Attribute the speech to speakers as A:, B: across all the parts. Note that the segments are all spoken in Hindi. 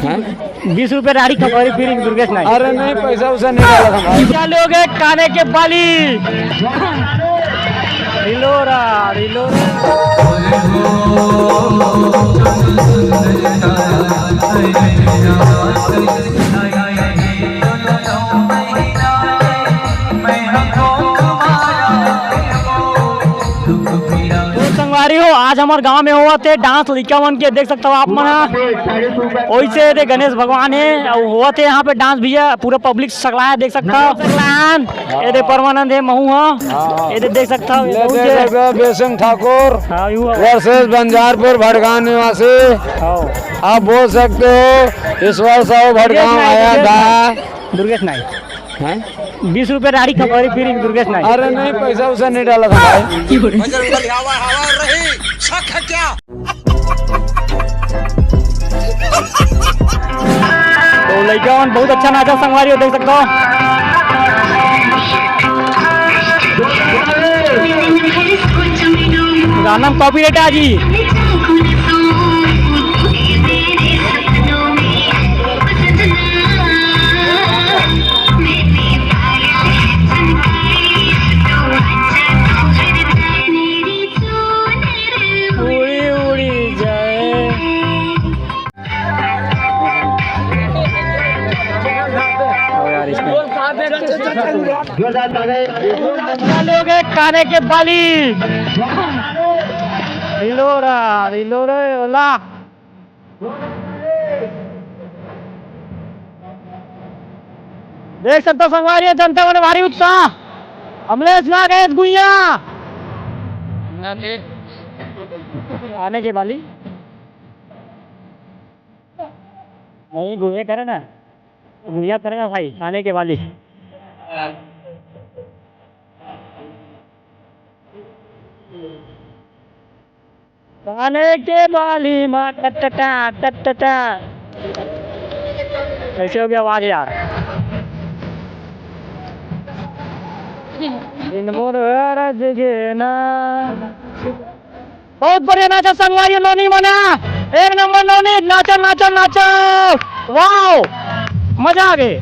A: 20 रुपए राड़ी खपरी फिर दुर्गेश नाई।
B: अरे नहीं, पैसा उसे नहीं डाला था भाई।
A: क्या लोगे काने के बाली रिलोरा रिलोरा। संगवारी हो आज हमारे गांव में हुआ थे डांस लिखा के देख सकते हो आप मना वैसे थे गणेश भगवान है और हुआ थे यहाँ पे डांस भी है पूरा पब्लिक सकलाया देख सकता हो। ये दे परमानंद है महू हाँ ये देख सकता हो
B: बेसिंग ठाकुर वर्सेस बंजारपुर भड़गांव निवासी। आप बोल सकते हो इस वर्ष भड़गांव आया था
A: दुर्गेश नाई 20 रुपए राड़ी खपरी फिर दुर्गेश नाई।
B: अरे नहीं, पैसा उसे नहीं डाला था भाई।
A: तो लड़का बहुत अच्छा नाचा संगवारी हो देख सकते हो। गाना कॉपीराइट है जी। लोगे काने के बाली रिलोरा रिलोरा ओला। देख सकते हो संगवारी जनता में भारी उत्साह। अमलेश ना गए गुइया आने के बाली नहीं गुइया करे ना गुइया करेगा भाई आने के वाली। आने के बाली माँ टटटा टटटा कैसे हो गया आवाज यार। बहुत बढ़िया नाचा संगवारी नोनी मना 1 नंबर नोनी नाचो नाचो नाचो वाओ मजा आ गए।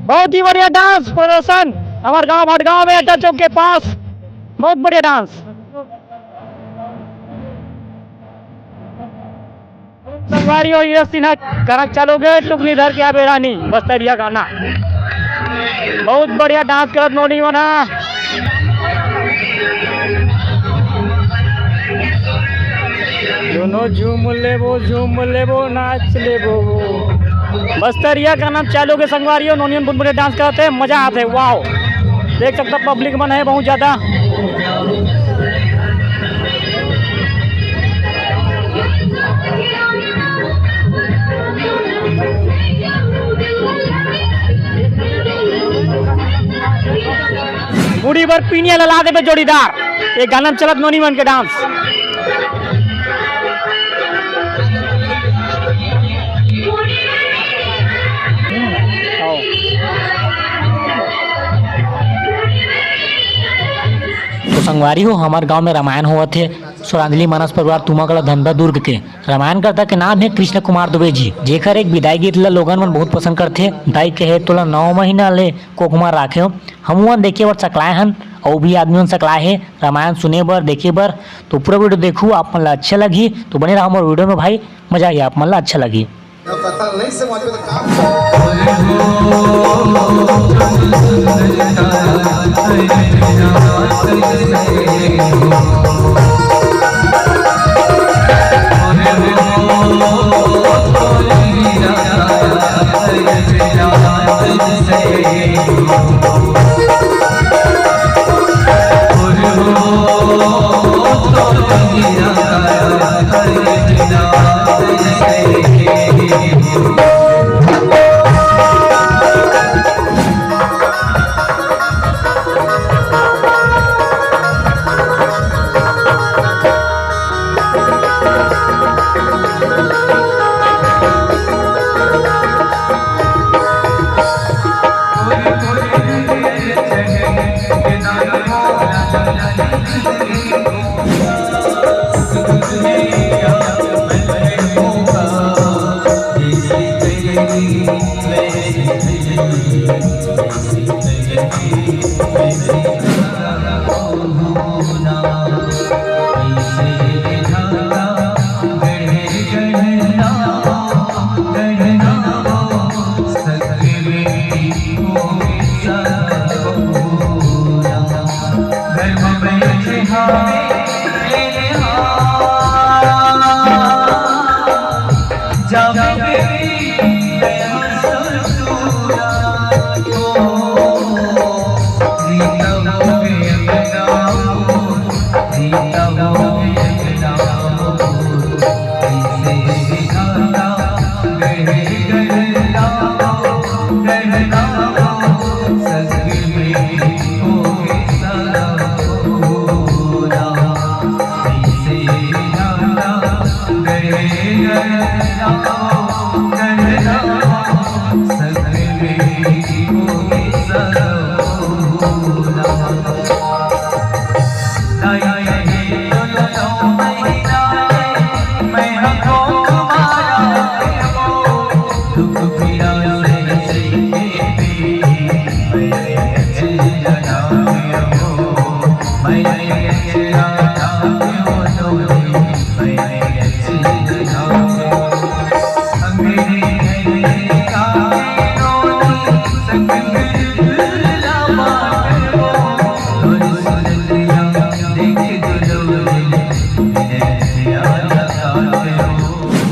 A: बहुत ही बढ़िया डांस प्रदर्शन हमारे गांव भटगांव में अड्डा चौक के पास बहुत बढ़िया डांस। संगवारी हो ये सिन्हा कनक चलोगे टुकनी धर के आबे रानी बस्तरिया गाना बहुत बढ़िया डांस करत नोनी बना। दोनों झूम लेबो नाच लेबो बस्तरिया का नाम चालू के संगवारी हो नोनियन बहुत बढ़िया डांस करते हैं मजा आते है वाओ। देख सकते पब्लिक मन है बहुत ज्यादा। बूढ़ी भर पीनिया लला दे पे जोड़ीदार ये गाना चलत नोनी मन के डांस। तो संगवारी हो हमारे गांव में रामायण हुआ थे श्रद्धांजलि मानस परिवार तुमागढ़ धंधा दुर्ग के रामायण करता के नाम है कृष्ण कुमार दुबे जी जेकर एक विदाई गीत ला लोगन मन बहुत पसंद करते। दाई कहे तो 9 महीना ले कोकुमार राखे हो हम देखे बर सकलाए हन और भी आदमी मन सकलाए है रामायण सुने बर देखे बर। तो पूरा वीडियो देखू आप मन ला अच्छा लगी तो बने रहो हमारे वीडियो में भाई मजा आई आप मन ला अच्छा लगी।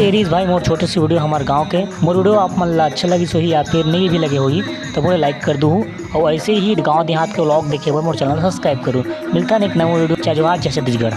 A: एरीज भाई मोर छोटे सी वीडियो हमारे गांव के मोर वीडियो आप मन ला अच्छा लगी सोही या फिर नहीं भी लगे होगी तो मोरे लाइक कर दूँ और ऐसे ही गांव देहात के व्लॉग देखे हुए मोर चैनल सब्सक्राइब करूँ। मिलता है एक नया वीडियो चाहे जवाहर जैसे छत्तीसगढ़।